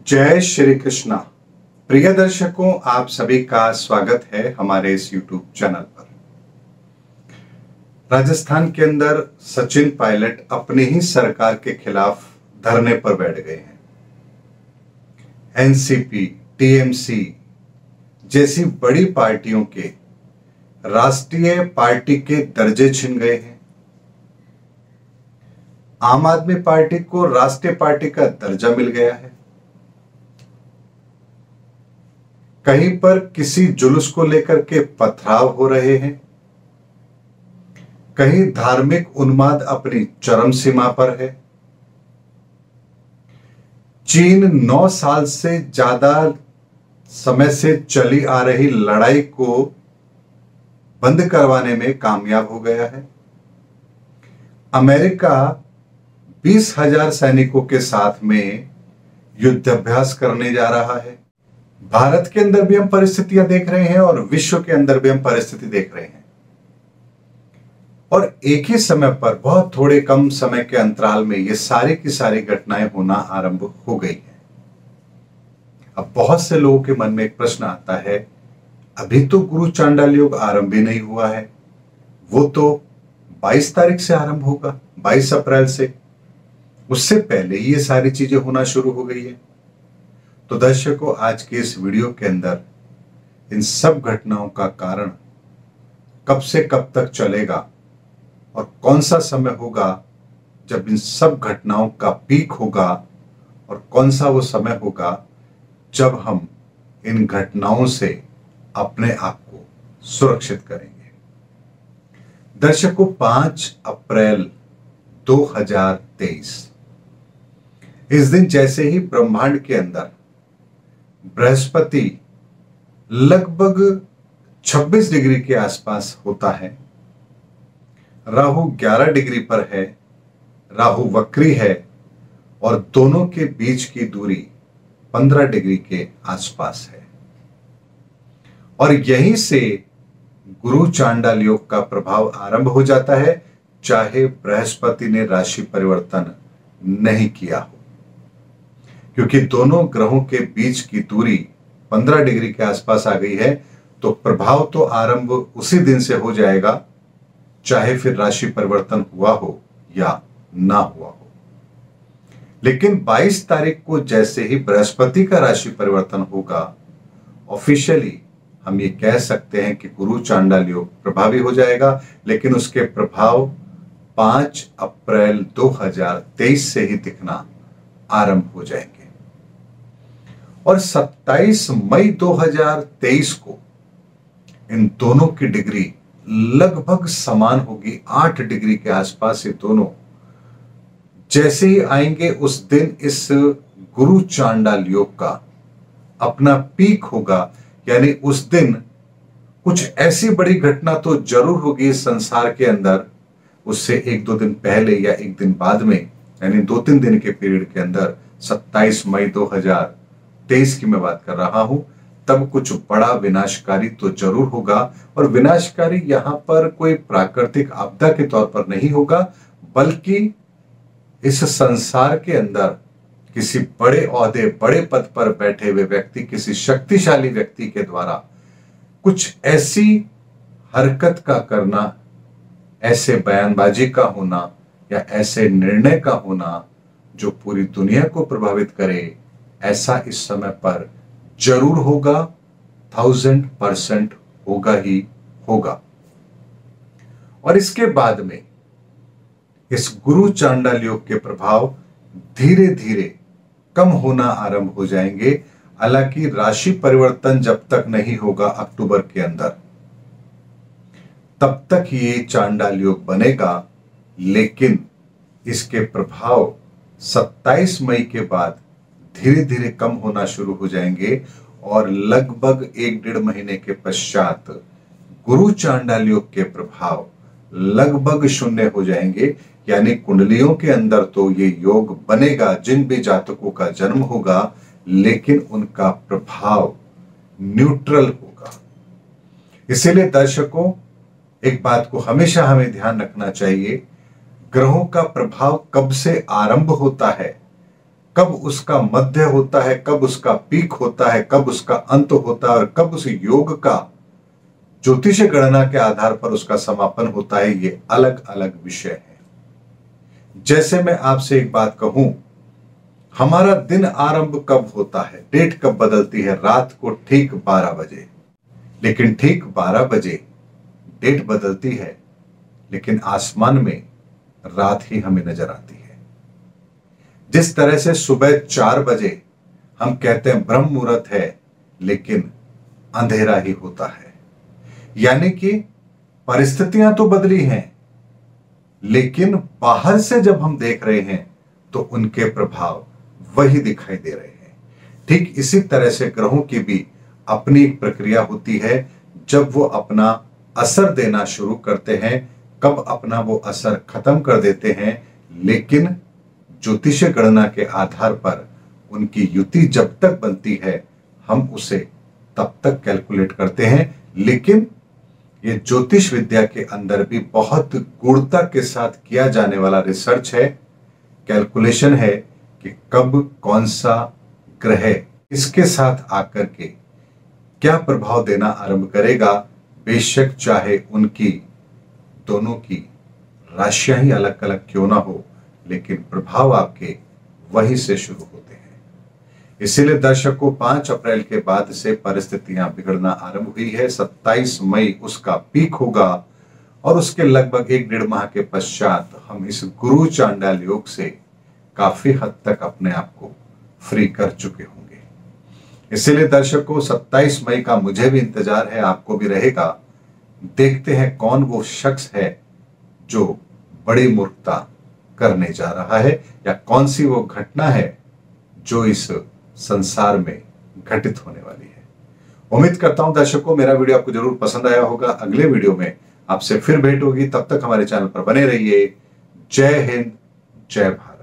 जय श्री कृष्णा। प्रिय दर्शकों, आप सभी का स्वागत है हमारे इस YouTube चैनल पर। राजस्थान के अंदर सचिन पायलट अपनी ही सरकार के खिलाफ धरने पर बैठ गए हैं। एनसीपी, टीएमसी जैसी बड़ी पार्टियों के राष्ट्रीय पार्टी के दर्जे छिन गए हैं। आम आदमी पार्टी को राष्ट्रीय पार्टी का दर्जा मिल गया है। कहीं पर किसी जुलूस को लेकर के पथराव हो रहे हैं, कहीं धार्मिक उन्माद अपनी चरम सीमा पर है। चीन 9 साल से ज्यादा समय से चली आ रही लड़ाई को बंद करवाने में कामयाब हो गया है। अमेरिका 20,000 सैनिकों के साथ में युद्धाभ्यास करने जा रहा है। भारत के अंदर भी हम परिस्थितियां देख रहे हैं और विश्व के अंदर भी हम परिस्थिति देख रहे हैं। और एक ही समय पर बहुत थोड़े कम समय के अंतराल में ये सारी की सारी घटनाएं होना आरंभ हो गई हैं। अब बहुत से लोगों के मन में एक प्रश्न आता है, अभी तो गुरु चांडाल योग आरंभ ही नहीं हुआ है, वो तो 22 तारीख से आरंभ होगा, 22 अप्रैल से। उससे पहले ही ये सारी चीजें होना शुरू हो गई है। तो दर्शकों, आज के इस वीडियो के अंदर इन सब घटनाओं का कारण कब से कब तक चलेगा और कौन सा समय होगा जब इन सब घटनाओं का पीक होगा और कौन सा वो समय होगा जब हम इन घटनाओं से अपने आप को सुरक्षित करेंगे। दर्शकों, 5 अप्रैल 2023 इस दिन जैसे ही ब्रह्मांड के अंदर बृहस्पति लगभग 26 डिग्री के आसपास होता है, राहु 11 डिग्री पर है, राहु वक्री है और दोनों के बीच की दूरी 15 डिग्री के आसपास है। और यहीं से गुरु चांडाल योग का प्रभाव आरंभ हो जाता है, चाहे बृहस्पति ने राशि परिवर्तन नहीं किया हो, क्योंकि दोनों ग्रहों के बीच की दूरी 15 डिग्री के आसपास आ गई है। तो प्रभाव तो आरंभ उसी दिन से हो जाएगा, चाहे फिर राशि परिवर्तन हुआ हो या ना हुआ हो। लेकिन 22 तारीख को जैसे ही बृहस्पति का राशि परिवर्तन होगा, ऑफिशियली हम ये कह सकते हैं कि गुरु चांडाल योग प्रभावी हो जाएगा। लेकिन उसके प्रभाव 5 अप्रैल 2023 से ही दिखना आरंभ हो जाएंगे। और 27 मई 2023 को इन दोनों की डिग्री लगभग समान होगी, 8 डिग्री के आसपास ये दोनों जैसे ही आएंगे उस दिन इस गुरु चांडाल योग का अपना पीक होगा। यानी उस दिन कुछ ऐसी बड़ी घटना तो जरूर होगी इस संसार के अंदर, उससे 1-2 दिन पहले या एक दिन बाद में, यानी 2-3 दिन के पीरियड के अंदर 27 मई 2023 की मैं बात कर रहा हूं, तब कुछ बड़ा विनाशकारी तो जरूर होगा। और विनाशकारी यहां पर कोई प्राकृतिक आपदा के तौर पर नहीं होगा, बल्कि इस संसार के अंदर किसी बड़े ओहदे, बड़े पद पर बैठे हुए व्यक्ति, किसी शक्तिशाली व्यक्ति के द्वारा कुछ ऐसी हरकत का करना, ऐसे बयानबाजी का होना या ऐसे निर्णय का होना जो पूरी दुनिया को प्रभावित करे, ऐसा इस समय पर जरूर होगा, 1000% होगा ही होगा। और इसके बाद में इस गुरु चांडाल योग के प्रभाव धीरे धीरे कम होना आरंभ हो जाएंगे। हालांकि राशि परिवर्तन जब तक नहीं होगा अक्टूबर के अंदर, तब तक ये चांडाल योग बनेगा। लेकिन इसके प्रभाव 27 मई के बाद धीरे धीरे कम होना शुरू हो जाएंगे और लगभग 1-1.5 महीने के पश्चात गुरु चांडाल योग के प्रभाव लगभग शून्य हो जाएंगे। यानी कुंडलियों के अंदर तो ये योग बनेगा जिन भी जातकों का जन्म होगा, लेकिन उनका प्रभाव न्यूट्रल होगा। इसीलिए दर्शकों, एक बात को हमेशा हमें ध्यान रखना चाहिए, ग्रहों का प्रभाव कब से आरंभ होता है, कब उसका मध्य होता है, कब उसका पीक होता है, कब उसका अंत होता है और कब उस योग का ज्योतिष गणना के आधार पर उसका समापन होता है, ये अलग अलग विषय है। जैसे मैं आपसे एक बात कहूं, हमारा दिन आरंभ कब होता है, डेट कब बदलती है, रात को ठीक 12 बजे। लेकिन ठीक 12 बजे डेट बदलती है, लेकिन आसमान में रात ही हमें नजर आती है। जिस तरह से सुबह 4 बजे हम कहते हैं ब्रह्म मुहूर्त है, लेकिन अंधेरा ही होता है। यानी कि परिस्थितियां तो बदली हैं, लेकिन बाहर से जब हम देख रहे हैं तो उनके प्रभाव वही दिखाई दे रहे हैं। ठीक इसी तरह से ग्रहों की भी अपनी एक प्रक्रिया होती है। जब वो अपना असर देना शुरू करते हैं, कब अपना वो असर खत्म कर देते हैं, लेकिन ज्योतिष गणना के आधार पर उनकी युति जब तक बनती है हम उसे तब तक कैलकुलेट करते हैं। लेकिन ये ज्योतिष विद्या के अंदर भी बहुत गूढ़ता के साथ किया जाने वाला रिसर्च है, कैलकुलेशन है कि कब कौन सा ग्रह इसके साथ आकर के क्या प्रभाव देना आरंभ करेगा। बेशक चाहे उनकी दोनों की राशियां ही अलग अलग क्यों ना हो, लेकिन प्रभाव आपके वहीं से शुरू होते हैं। इसीलिए दर्शकों 5 अप्रैल के बाद से परिस्थितियां बिगड़ना आरंभ हुई है। 27 मई उसका पीक होगा और उसके लगभग 1-1.5 माह के पश्चात हम इस गुरु चांडाल योग से काफी हद तक अपने आप को फ्री कर चुके होंगे। इसीलिए दर्शकों 27 मई का मुझे भी इंतजार है, आपको भी रहेगा। देखते हैं कौन वो शख्स है जो बड़ी मूर्खता करने जा रहा है, या कौन सी वो घटना है जो इस संसार में घटित होने वाली है। उम्मीद करता हूं दर्शकों मेरा वीडियो आपको जरूर पसंद आया होगा। अगले वीडियो में आपसे फिर भेंट होगी, तब तक हमारे चैनल पर बने रहिए। जय हिंद, जय भारत।